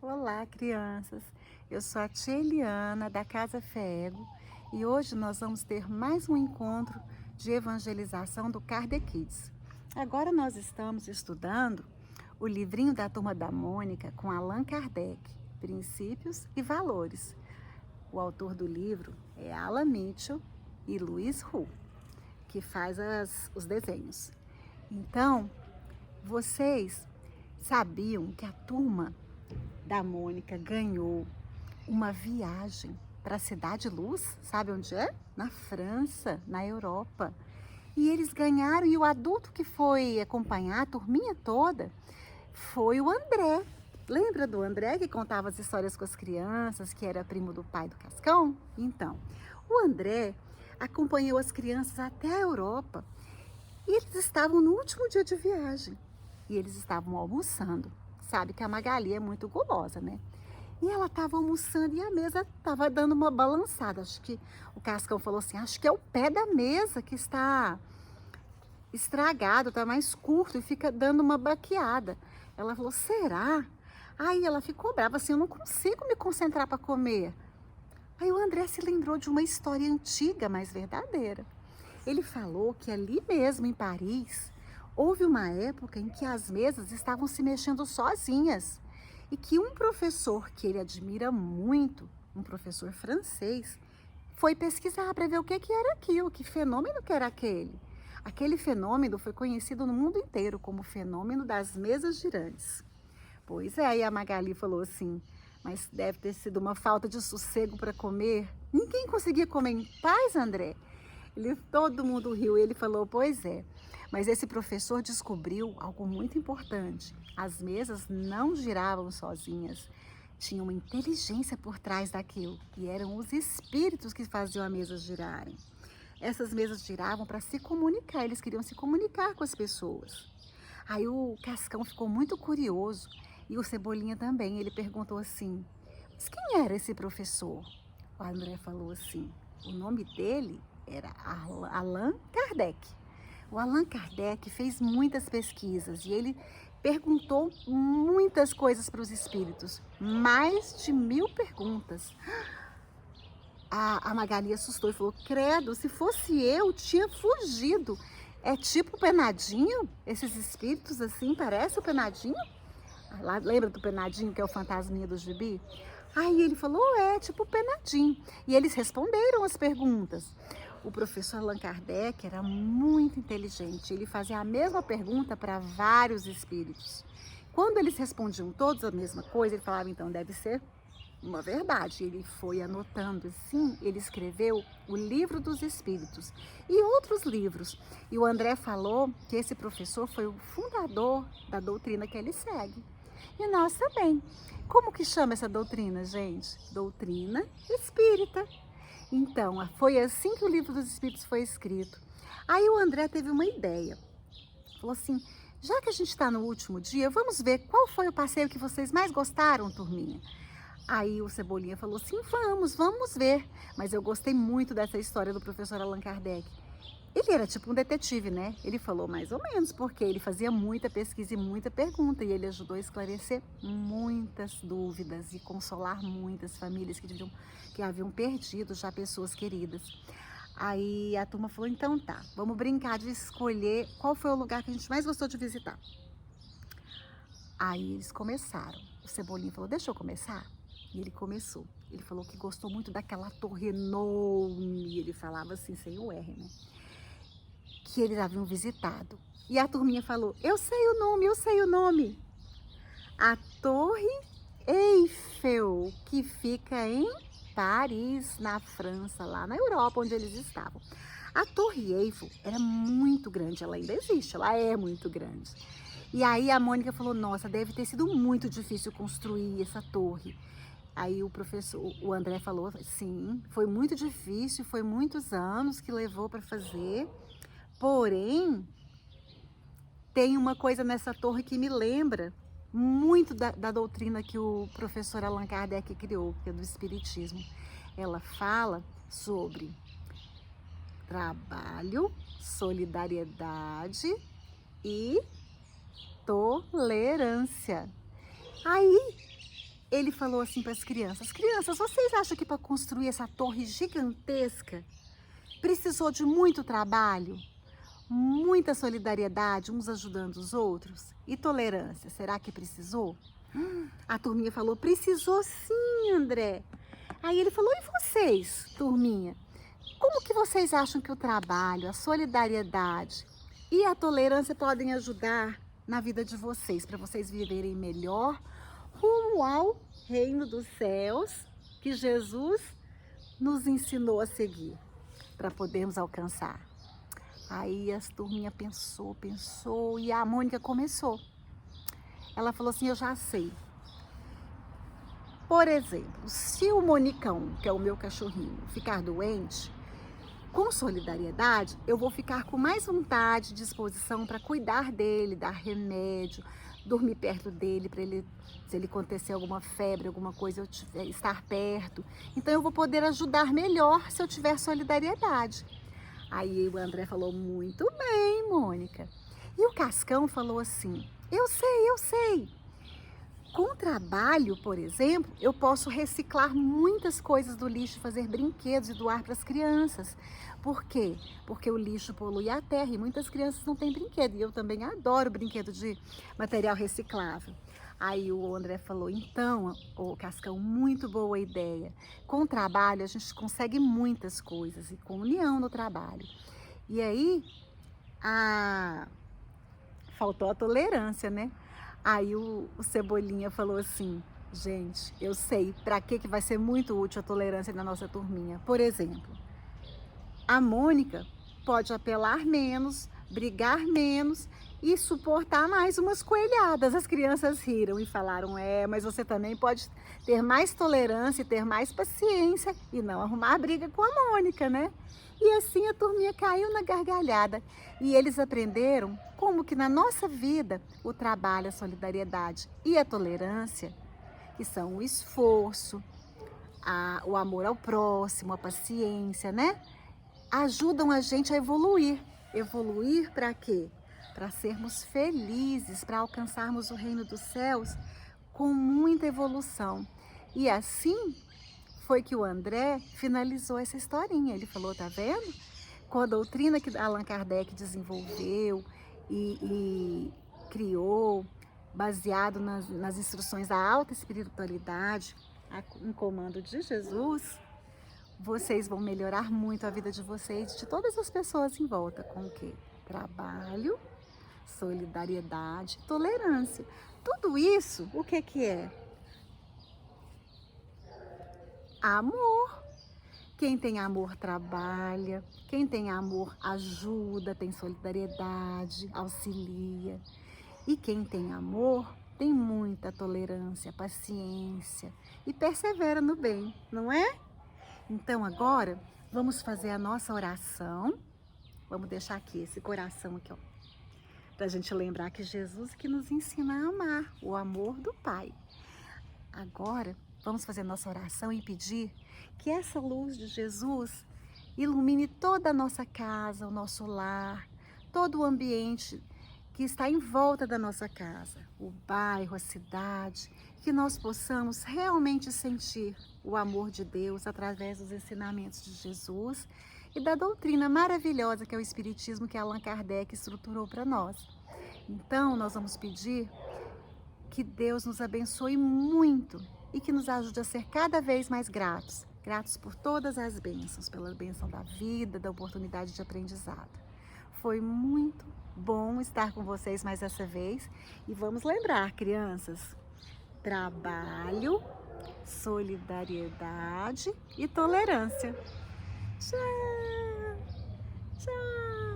Olá, crianças! Eu sou a tia Eliana, da Casa Fego, e hoje nós vamos ter mais um encontro de evangelização do Kardec Kids. Agora nós estamos estudando o livrinho da Turma da Mônica com Allan Kardec, Princípios e Valores. O autor do livro é Alan Mitchell e Luiz Hu, que faz os desenhos. Então, vocês sabiam que a Turma da Mônica ganhou uma viagem para a Cidade Luz? Sabe onde é? Na França, na Europa. E eles ganharam, e o adulto que foi acompanhar a turminha toda foi o André. Lembra do André que contava as histórias com as crianças, que era primo do pai do Cascão? Então, o André acompanhou as crianças até a Europa e eles estavam no último dia de viagem e eles estavam almoçando. Sabe que a Magali é muito gulosa, né? E ela estava almoçando e a mesa estava dando uma balançada. Acho que o Cascão falou assim, acho que é o pé da mesa que está estragado, está mais curto e fica dando uma baqueada. Ela falou, será? Aí ela ficou brava assim, eu não consigo me concentrar para comer. Aí o André se lembrou de uma história antiga, mas verdadeira. Ele falou que ali mesmo em Paris, houve uma época em que as mesas estavam se mexendo sozinhas e que um professor que ele admira muito, um professor francês, foi pesquisar para ver o que era aquilo, que fenômeno que era aquele. Aquele fenômeno foi conhecido no mundo inteiro como o fenômeno das mesas girantes. Pois é, aí a Magali falou assim, mas deve ter sido uma falta de sossego para comer. Ninguém conseguia comer em paz, André. Todo mundo riu e ele falou, pois é, mas esse professor descobriu algo muito importante. As mesas não giravam sozinhas, tinha uma inteligência por trás daquilo e eram os espíritos que faziam a mesa girarem. Essas mesas giravam para se comunicar, eles queriam se comunicar com as pessoas. Aí o Cascão ficou muito curioso e o Cebolinha também, ele perguntou assim, mas quem era esse professor? O André falou assim, o nome dele era Allan Kardec. O Allan Kardec fez muitas pesquisas e ele perguntou muitas coisas para os espíritos, mais de 1000 perguntas. A Magali assustou e falou, credo, se fosse eu, tinha fugido. É tipo o Penadinho? Esses espíritos assim, parece o Penadinho? Lá, lembra do Penadinho, que é o fantasminha do gibi? Aí ele falou, é tipo o Penadinho. E eles responderam as perguntas. O professor Allan Kardec era muito inteligente. Ele fazia a mesma pergunta para vários espíritos. Quando eles respondiam todos a mesma coisa, ele falava, então deve ser uma verdade. Ele foi anotando assim, ele escreveu o Livro dos Espíritos e outros livros. E o André falou que esse professor foi o fundador da doutrina que ele segue. E nós também. Como que chama essa doutrina, gente? Doutrina espírita. Então, foi assim que o Livro dos Espíritos foi escrito. Aí o André teve uma ideia. Falou assim, já que a gente está no último dia, vamos ver qual foi o passeio que vocês mais gostaram, turminha. Aí o Cebolinha falou assim, vamos ver. Mas eu gostei muito dessa história do professor Allan Kardec. Ele era tipo um detetive, né? Ele falou mais ou menos, porque ele fazia muita pesquisa e muita pergunta. E ele ajudou a esclarecer muitas dúvidas e consolar muitas famílias que haviam perdido já pessoas queridas. Aí a turma falou, então tá, vamos brincar de escolher qual foi o lugar que a gente mais gostou de visitar. Aí eles começaram. O Cebolinha falou, deixa eu começar? E ele começou. Ele falou que gostou muito daquela torre enorme. Ele falava assim, sem o R, né? Que eles haviam visitado. E a turminha falou, eu sei o nome, eu sei o nome. A Torre Eiffel, que fica em Paris, na França, lá na Europa, onde eles estavam. A Torre Eiffel era muito grande, ela ainda existe, ela é muito grande. E aí a Mônica falou, nossa, deve ter sido muito difícil construir essa torre. Aí o André falou, sim, foi muito difícil, foi muitos anos que levou para fazer. Porém, tem uma coisa nessa torre que me lembra muito da doutrina que o professor Allan Kardec criou, que é do Espiritismo. Ela fala sobre trabalho, solidariedade e tolerância. Aí ele falou assim para as crianças: crianças, vocês acham que para construir essa torre gigantesca precisou de muito trabalho, muita solidariedade, uns ajudando os outros? E tolerância, será que precisou? A turminha falou: precisou sim, André. Aí ele falou: e vocês, turminha? Como que vocês acham que o trabalho, a solidariedade e a tolerância podem ajudar na vida de vocês, para vocês viverem melhor rumo ao reino dos céus que Jesus nos ensinou a seguir, para podermos alcançar? Aí as turminhas pensou e a Mônica começou. Ela falou assim: eu já sei. Por exemplo, se o Monicão, que é o meu cachorrinho, ficar doente, com solidariedade, eu vou ficar com mais vontade e disposição para cuidar dele, dar remédio, dormir perto dele, para ele, se ele acontecer alguma febre, alguma coisa, estar perto. Então eu vou poder ajudar melhor se eu tiver solidariedade. Aí o André falou: muito bem, Mônica. E o Cascão falou assim: eu sei. Com trabalho, por exemplo, eu posso reciclar muitas coisas do lixo, fazer brinquedos e doar para as crianças. Por quê? Porque o lixo polui a terra e muitas crianças não têm brinquedo. E eu também adoro brinquedo de material reciclável. Aí o André falou: então, ô Cascão, muito boa ideia. Com o trabalho a gente consegue muitas coisas e com união no trabalho. E aí, faltou a tolerância, né? Aí o Cebolinha falou assim: gente, eu sei para que vai ser muito útil a tolerância na nossa turminha. Por exemplo, a Mônica pode apelar menos, brigar menos e suportar mais umas coelhadas. As crianças riram e falaram: mas você também pode ter mais tolerância e ter mais paciência e não arrumar briga com a Mônica, né? E assim a turminha caiu na gargalhada e eles aprenderam como que na nossa vida o trabalho, a solidariedade e a tolerância, que são o esforço, o amor ao próximo, a paciência, né? Ajudam a gente a evoluir. Evoluir para quê? Para sermos felizes, para alcançarmos o reino dos céus com muita evolução. E assim foi que o André finalizou essa historinha. Ele falou: tá vendo? Com a doutrina que Allan Kardec desenvolveu e criou, baseado nas instruções da alta espiritualidade, em comando de Jesus, vocês vão melhorar muito a vida de vocês e de todas as pessoas em volta. Com o quê? Trabalho, solidariedade, tolerância. Tudo isso, o que que é? Amor. Quem tem amor trabalha, quem tem amor ajuda, tem solidariedade, auxilia. E quem tem amor tem muita tolerância, paciência e persevera no bem, não é? Então agora vamos fazer a nossa oração. Vamos deixar aqui esse coração aqui, ó, para a gente lembrar que Jesus que nos ensina a amar, o amor do Pai. Agora vamos fazer nossa oração e pedir que essa luz de Jesus ilumine toda a nossa casa, o nosso lar, todo o ambiente que está em volta da nossa casa, o bairro, a cidade, que nós possamos realmente sentir o amor de Deus através dos ensinamentos de Jesus e da doutrina maravilhosa que é o Espiritismo que Allan Kardec estruturou para nós. Então, nós vamos pedir que Deus nos abençoe muito e que nos ajude a ser cada vez mais gratos. Gratos por todas as bênçãos, pela bênção da vida, da oportunidade de aprendizado. Foi muito bom estar com vocês mais essa vez. E vamos lembrar, crianças, trabalho, solidariedade e tolerância. Tchau! Tchau!